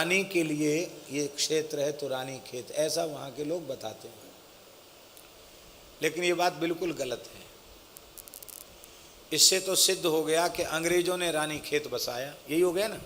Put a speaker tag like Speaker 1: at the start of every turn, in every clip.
Speaker 1: रानी के लिए ये क्षेत्र है तो रानी खेत, ऐसा वहाँ के लोग बताते हैं। लेकिन ये बात बिल्कुल गलत है। इससे तो सिद्ध हो गया कि अंग्रेजों ने रानी खेत बसाया, यही हो गया ना।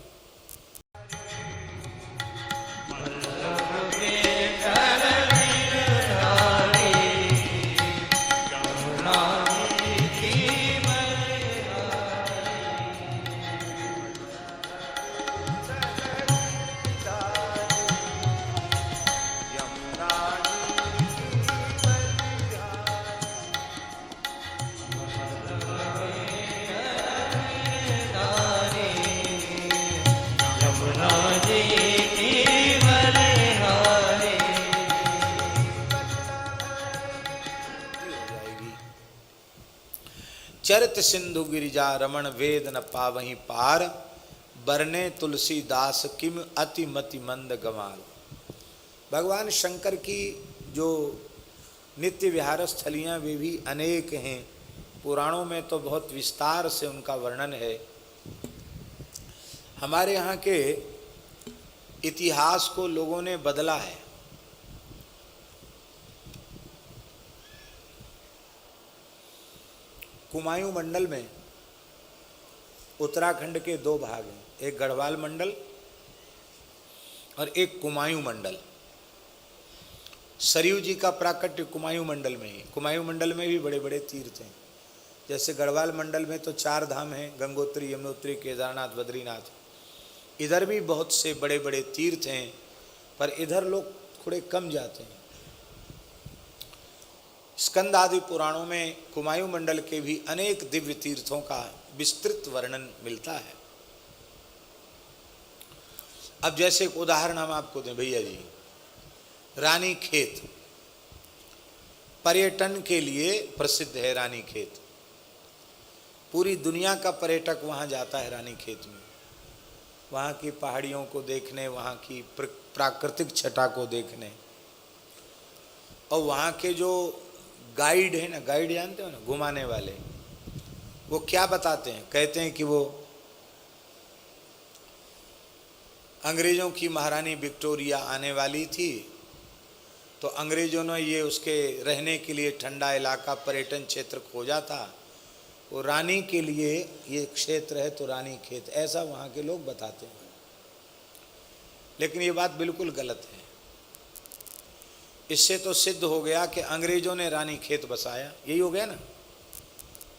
Speaker 1: चरित सिंधु गिरिजा रमण वेद न पावहीं पार, बरने तुलसीदास किम अति मति मंद गंवार। भगवान शंकर की जो नित्य विहार स्थलियाँ वे भी अनेक हैं। पुराणों में तो बहुत विस्तार से उनका वर्णन है। हमारे यहाँ के इतिहास को लोगों ने बदला है। कुमायूं मंडल में उत्तराखंड के दो भाग हैं, एक गढ़वाल मंडल और एक कुमायूं मंडल। सरयू जी का प्राकट्य कुमायूं मंडल में ही। कुमायूं मंडल में भी बड़े बड़े तीर्थ हैं। जैसे गढ़वाल मंडल में तो 4 धाम हैं, गंगोत्री, यमुनोत्री, केदारनाथ, बद्रीनाथ। इधर भी बहुत से बड़े बड़े तीर्थ हैं, पर इधर लोग थोड़े कम जाते हैं। स्कंद आदि पुराणों में कुमायूं मंडल के भी अनेक दिव्य तीर्थों का विस्तृत वर्णन मिलता है। अब जैसे एक उदाहरण हम आपको दें भैया जी, रानी खेत पर्यटन के लिए प्रसिद्ध है। रानी खेत पूरी दुनिया का पर्यटक वहां जाता है रानी खेत में, वहां की पहाड़ियों को देखने, वहां की प्राकृतिक छटा को देखने। और वहां के जो गाइड है ना, गाइड जानते हो ना, घुमाने वाले, वो क्या बताते हैं? कहते हैं कि वो अंग्रेजों की महारानी विक्टोरिया आने वाली थी, तो अंग्रेजों ने ये उसके रहने के लिए ठंडा इलाका, पर्यटन क्षेत्र खोजा था। वो रानी के लिए ये क्षेत्र है तो रानी खेत, ऐसा वहाँ के लोग बताते हैं। लेकिन ये बात बिल्कुल गलत है। इससे तो सिद्ध हो गया कि अंग्रेजों ने रानी खेत बसाया, यही हो गया ना।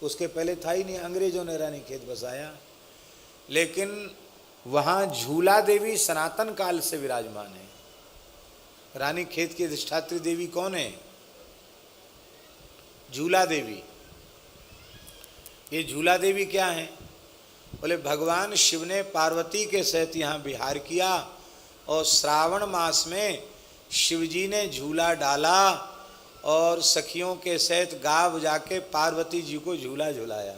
Speaker 1: उसके पहले था ही नहीं, अंग्रेजों ने रानी खेत बसाया। लेकिन वहाँ झूला देवी सनातन काल से विराजमान है। रानी खेत की अधिष्ठात्री देवी कौन है? झूला देवी। ये झूला देवी क्या है? बोले भगवान शिव ने पार्वती के सहित यहाँ विहार किया और श्रावण मास में शिवजी ने झूला डाला और सखियों के सहित गा बजा के पार्वती जी को झूला झुलाया।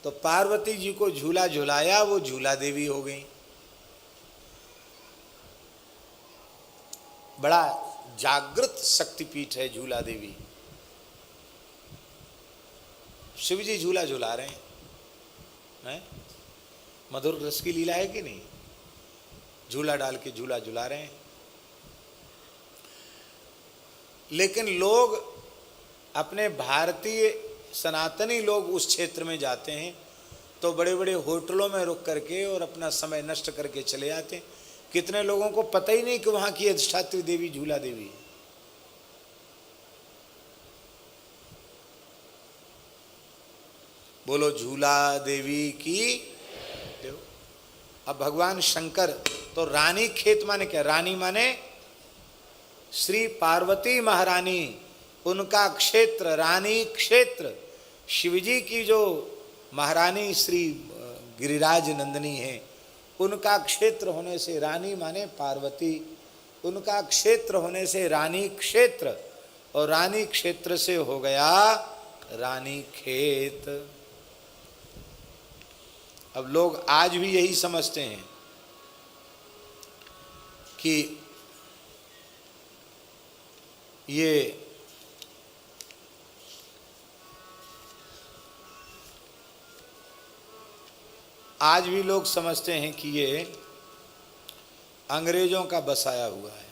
Speaker 1: तो पार्वती जी को झूला झुलाया, वो झूला देवी हो गई। बड़ा जागृत शक्तिपीठ है झूला देवी। शिवजी झूला झुला रहे हैं, मधुर रस की लीला है कि नहीं? झूला डाल के झूला झुला रहे हैं। लेकिन लोग अपने भारतीय सनातनी लोग उस क्षेत्र में जाते हैं तो बड़े बड़े होटलों में रुक करके और अपना समय नष्ट करके चले जाते हैं। कितने लोगों को पता ही नहीं कि वहाँ की अधिष्ठात्री देवी झूला देवी है। बोलो झूला देवी की। अब भगवान शंकर तो रानी खेत माने क्या? रानी माने श्री पार्वती महारानी, उनका क्षेत्र रानी क्षेत्र। शिवजी की जो महारानी श्री गिरिराज नंदिनी है, उनका क्षेत्र होने से रानी माने पार्वती, उनका क्षेत्र होने से रानी क्षेत्र, और रानी क्षेत्र से हो गया रानी खेत। अब लोग आज भी यही समझते हैं कि ये आज भी लोग समझते हैं कि ये अंग्रेजों का बसाया हुआ है।